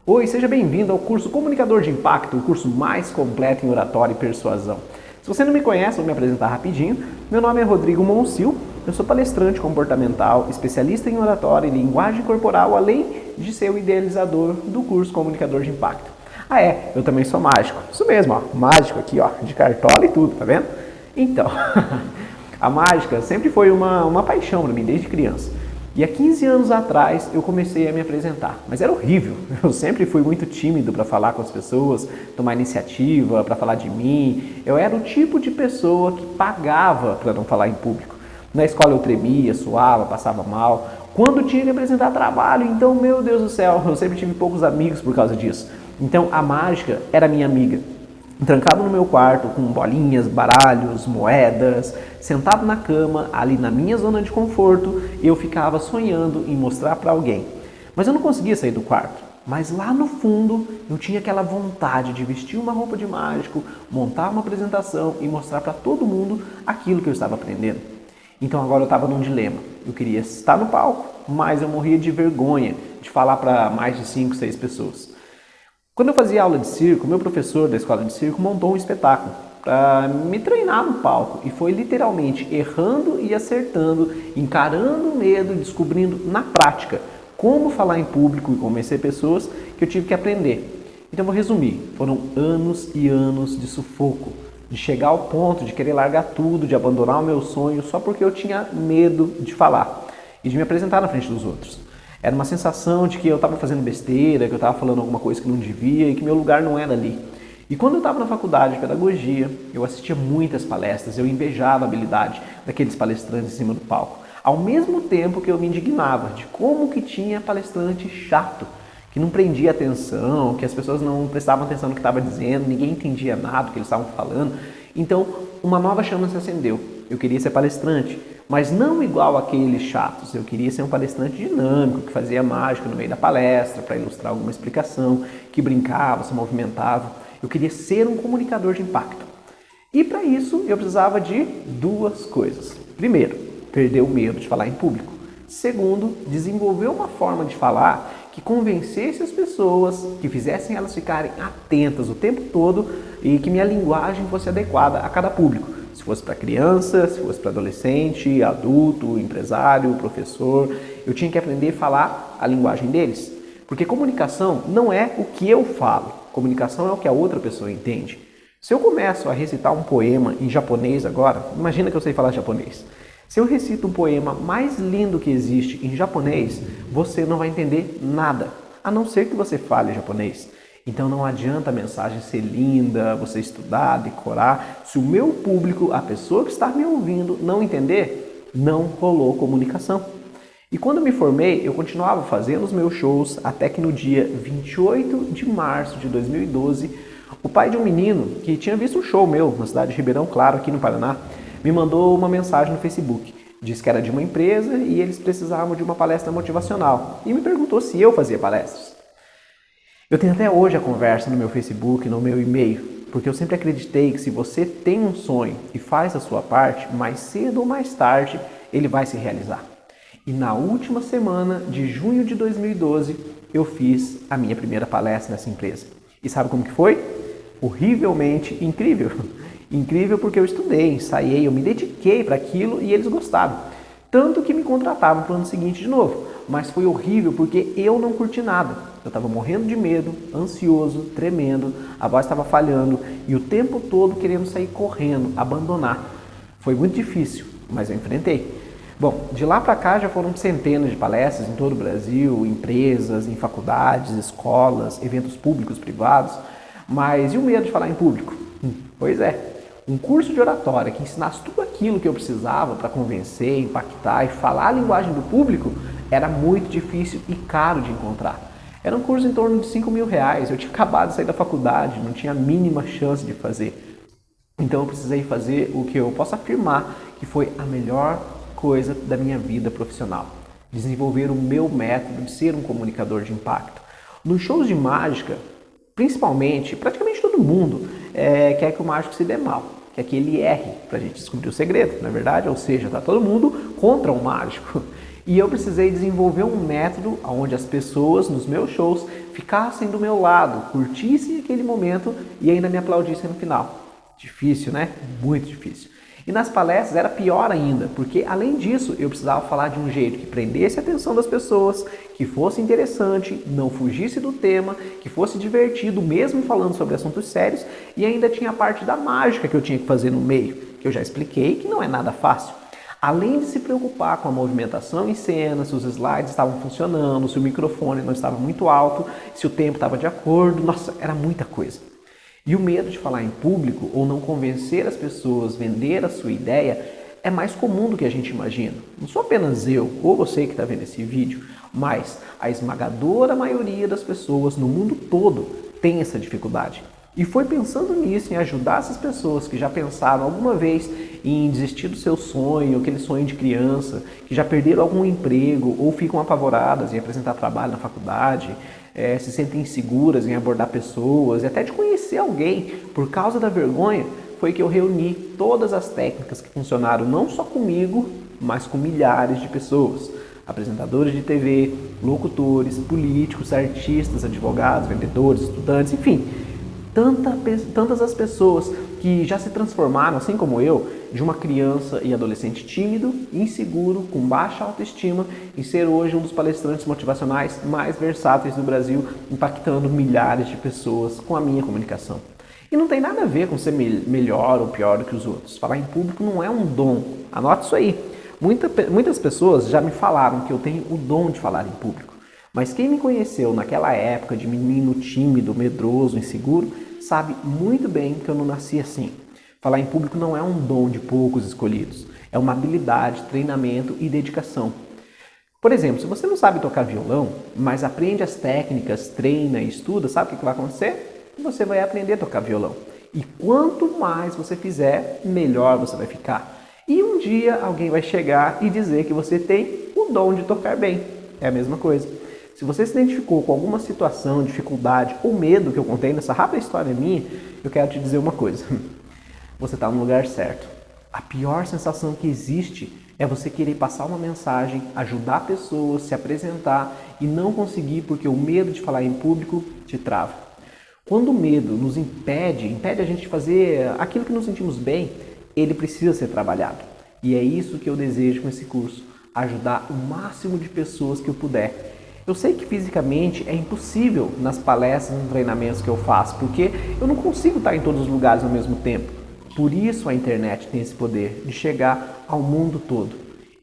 Oi, seja bem-vindo ao curso Comunicador de Impacto, o curso mais completo em oratória e persuasão. Se você não me conhece, vou me apresentar rapidinho. Meu nome é Rodrigo Monsil, eu sou palestrante comportamental, especialista em oratória e linguagem corporal, além de ser o idealizador do curso Comunicador de Impacto. Eu também sou mágico. Isso mesmo, mágico aqui, de cartola e tudo, tá vendo? Então, a mágica sempre foi uma paixão para mim desde criança. E há 15 anos atrás eu comecei a me apresentar, mas era horrível. Eu sempre fui muito tímido para falar com as pessoas, tomar iniciativa, para falar de mim. Eu era o tipo de pessoa que pagava para não falar em público. Na escola eu tremia, suava, passava mal. Quando tinha que apresentar trabalho, então, meu Deus do céu, eu sempre tive poucos amigos por causa disso. Então a mágica era minha amiga. Trancado no meu quarto com bolinhas, baralhos, moedas, sentado na cama, ali na minha zona de conforto, eu ficava sonhando em mostrar para alguém. Mas eu não conseguia sair do quarto. Mas lá no fundo eu tinha aquela vontade de vestir uma roupa de mágico, montar uma apresentação e mostrar para todo mundo aquilo que eu estava aprendendo. Então agora eu estava num dilema. Eu queria estar no palco, mas eu morria de vergonha de falar para mais de 5, 6 pessoas. Quando eu fazia aula de circo, meu professor da escola de circo montou um espetáculo para me treinar no palco e foi literalmente errando e acertando, encarando o medo, descobrindo na prática como falar em público e convencer pessoas que eu tive que aprender. Então vou resumir, foram anos e anos de sufoco, de chegar ao ponto de querer largar tudo, de abandonar o meu sonho só porque eu tinha medo de falar e de me apresentar na frente dos outros. Era uma sensação de que eu estava fazendo besteira, que eu estava falando alguma coisa que não devia e que meu lugar não era ali. E quando eu estava na faculdade de pedagogia, eu assistia muitas palestras, eu invejava a habilidade daqueles palestrantes em cima do palco. Ao mesmo tempo que eu me indignava de como que tinha palestrante chato, que não prendia atenção, que as pessoas não prestavam atenção no que estava dizendo, ninguém entendia nada do que eles estavam falando. Então, uma nova chama se acendeu. Eu queria ser palestrante, mas não igual aqueles chatos. Eu queria ser um palestrante dinâmico, que fazia mágica no meio da palestra para ilustrar alguma explicação, que brincava, se movimentava. Eu queria ser um comunicador de impacto. E para isso eu precisava de duas coisas. Primeiro, perder o medo de falar em público. Segundo, desenvolver uma forma de falar que convencesse as pessoas, que fizessem elas ficarem atentas o tempo todo e que minha linguagem fosse adequada a cada público. Se fosse para criança, se fosse para adolescente, adulto, empresário, professor, eu tinha que aprender a falar a linguagem deles. Porque comunicação não é o que eu falo, comunicação é o que a outra pessoa entende. Se eu começo a recitar um poema em japonês agora, imagina que eu sei falar japonês. Se eu recito um poema mais lindo que existe em japonês, você não vai entender nada, a não ser que você fale japonês. Então não adianta a mensagem ser linda, você estudar, decorar. Se o meu público, a pessoa que está me ouvindo, não entender, não rolou comunicação. E quando me formei, eu continuava fazendo os meus shows até que no dia 28 de março de 2012, o pai de um menino que tinha visto um show meu na cidade de Ribeirão Claro, aqui no Paraná, me mandou uma mensagem no Facebook. Disse que era de uma empresa e eles precisavam de uma palestra motivacional. E me perguntou se eu fazia palestras. Eu tenho até hoje a conversa no meu Facebook, no meu e-mail, porque eu sempre acreditei que se você tem um sonho e faz a sua parte, mais cedo ou mais tarde ele vai se realizar. E na última semana de junho de 2012, eu fiz a minha primeira palestra nessa empresa. E sabe como que foi? Horrivelmente incrível. Incrível porque eu estudei, ensaiei, eu me dediquei para aquilo e eles gostaram. Tanto que me contratavam para o ano seguinte de novo. Mas foi horrível porque eu não curti nada. Eu estava morrendo de medo, ansioso, tremendo, a voz estava falhando e o tempo todo querendo sair correndo, abandonar. Foi muito difícil, mas eu enfrentei. Bom, de lá para cá já foram centenas de palestras em todo o Brasil, empresas, em faculdades, escolas, eventos públicos, privados. Mas e o medo de falar em público? Pois é. Um curso de oratória que ensinasse tudo aquilo que eu precisava para convencer, impactar e falar a linguagem do público era muito difícil e caro de encontrar. Era um curso em torno de R$ 5.000, eu tinha acabado de sair da faculdade, não tinha a mínima chance de fazer. Então eu precisei fazer o que eu posso afirmar que foi a melhor coisa da minha vida profissional. Desenvolver o meu método de ser um comunicador de impacto. Nos shows de mágica, principalmente, praticamente todo mundo quer que o mágico se dê mal, quer que ele erre para a gente descobrir o segredo, não é verdade? Ou seja, está todo mundo contra o mágico. E eu precisei desenvolver um método onde as pessoas nos meus shows ficassem do meu lado, curtissem aquele momento e ainda me aplaudissem no final. Difícil, né? Muito difícil. E nas palestras era pior ainda, porque além disso eu precisava falar de um jeito que prendesse a atenção das pessoas, que fosse interessante, não fugisse do tema, que fosse divertido, mesmo falando sobre assuntos sérios, e ainda tinha a parte da mágica que eu tinha que fazer no meio, que eu já expliquei que não é nada fácil. Além de se preocupar com a movimentação em cena, se os slides estavam funcionando, se o microfone não estava muito alto, se o tempo estava de acordo, nossa, era muita coisa. E o medo de falar em público ou não convencer as pessoas, vender a sua ideia, é mais comum do que a gente imagina. Não sou apenas eu ou você que está vendo esse vídeo, mas a esmagadora maioria das pessoas no mundo todo tem essa dificuldade. E foi pensando nisso, em ajudar essas pessoas que já pensaram alguma vez em desistir do seu sonho, aquele sonho de criança, que já perderam algum emprego ou ficam apavoradas em apresentar trabalho na faculdade, se sentem inseguras em abordar pessoas e até de conhecer alguém por causa da vergonha, foi que eu reuni todas as técnicas que funcionaram não só comigo, mas com milhares de pessoas. Apresentadores de TV, locutores, políticos, artistas, advogados, vendedores, estudantes, enfim. Tantas as pessoas que já se transformaram, assim como eu, de uma criança e adolescente tímido, inseguro, com baixa autoestima, em ser hoje um dos palestrantes motivacionais mais versáteis do Brasil, impactando milhares de pessoas com a minha comunicação. E não tem nada a ver com ser melhor ou pior do que os outros. Falar em público não é um dom. Anote isso aí. Muitas pessoas já me falaram que eu tenho o dom de falar em público. Mas quem me conheceu naquela época de menino tímido, medroso, inseguro, sabe muito bem que eu não nasci assim. Falar em público não é um dom de poucos escolhidos. É uma habilidade, treinamento e dedicação. Por exemplo, se você não sabe tocar violão, mas aprende as técnicas, treina e estuda, sabe o que vai acontecer? Você vai aprender a tocar violão. E quanto mais você fizer, melhor você vai ficar. E um dia alguém vai chegar e dizer que você tem o dom de tocar bem. É a mesma coisa. Se você se identificou com alguma situação, dificuldade ou medo que eu contei nessa rápida história minha, eu quero te dizer uma coisa. Você está no lugar certo. A pior sensação que existe é você querer passar uma mensagem, ajudar pessoas, se apresentar e não conseguir porque o medo de falar em público te trava. Quando o medo nos impede a gente de fazer aquilo que nos sentimos bem, ele precisa ser trabalhado. E é isso que eu desejo com esse curso, ajudar o máximo de pessoas que eu puder. Eu sei que fisicamente é impossível nas palestras, nos treinamentos que eu faço, porque eu não consigo estar em todos os lugares ao mesmo tempo. Por isso a internet tem esse poder de chegar ao mundo todo.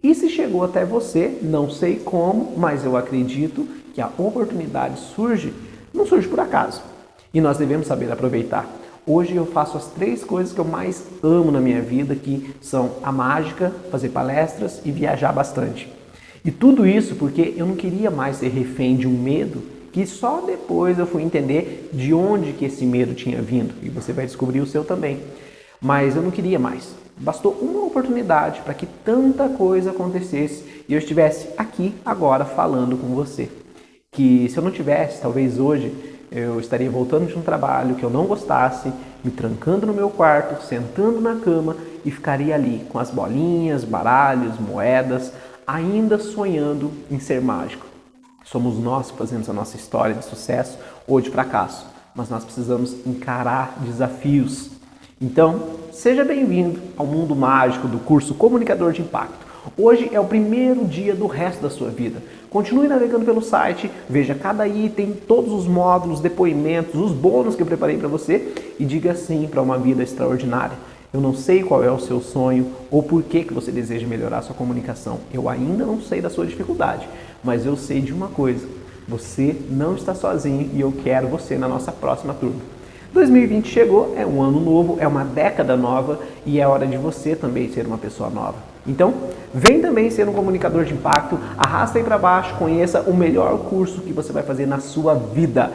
E se chegou até você, não sei como, mas eu acredito que a oportunidade não surge por acaso. E nós devemos saber aproveitar. Hoje eu faço as 3 coisas que eu mais amo na minha vida, que são a mágica, fazer palestras e viajar bastante. E tudo isso porque eu não queria mais ser refém de um medo que só depois eu fui entender de onde que esse medo tinha vindo. E você vai descobrir o seu também. Mas eu não queria mais. Bastou uma oportunidade para que tanta coisa acontecesse e eu estivesse aqui agora falando com você. Que se eu não tivesse, talvez hoje, eu estaria voltando de um trabalho que eu não gostasse, me trancando no meu quarto, sentando na cama e ficaria ali com as bolinhas, baralhos, moedas, ainda sonhando em ser mágico. Somos nós que fazemos a nossa história de sucesso ou de fracasso, mas nós precisamos encarar desafios. Então, seja bem-vindo ao mundo mágico do curso Comunicador de Impacto. Hoje é o primeiro dia do resto da sua vida. Continue navegando pelo site, veja cada item, todos os módulos, depoimentos, os bônus que eu preparei para você e diga sim para uma vida extraordinária. Eu não sei qual é o seu sonho ou por que você deseja melhorar a sua comunicação. Eu ainda não sei da sua dificuldade, mas eu sei de uma coisa. Você não está sozinho e eu quero você na nossa próxima turma. 2020 chegou, é um ano novo, é uma década nova e é hora de você também ser uma pessoa nova. Então, vem também ser um comunicador de impacto, arrasta aí para baixo, conheça o melhor curso que você vai fazer na sua vida.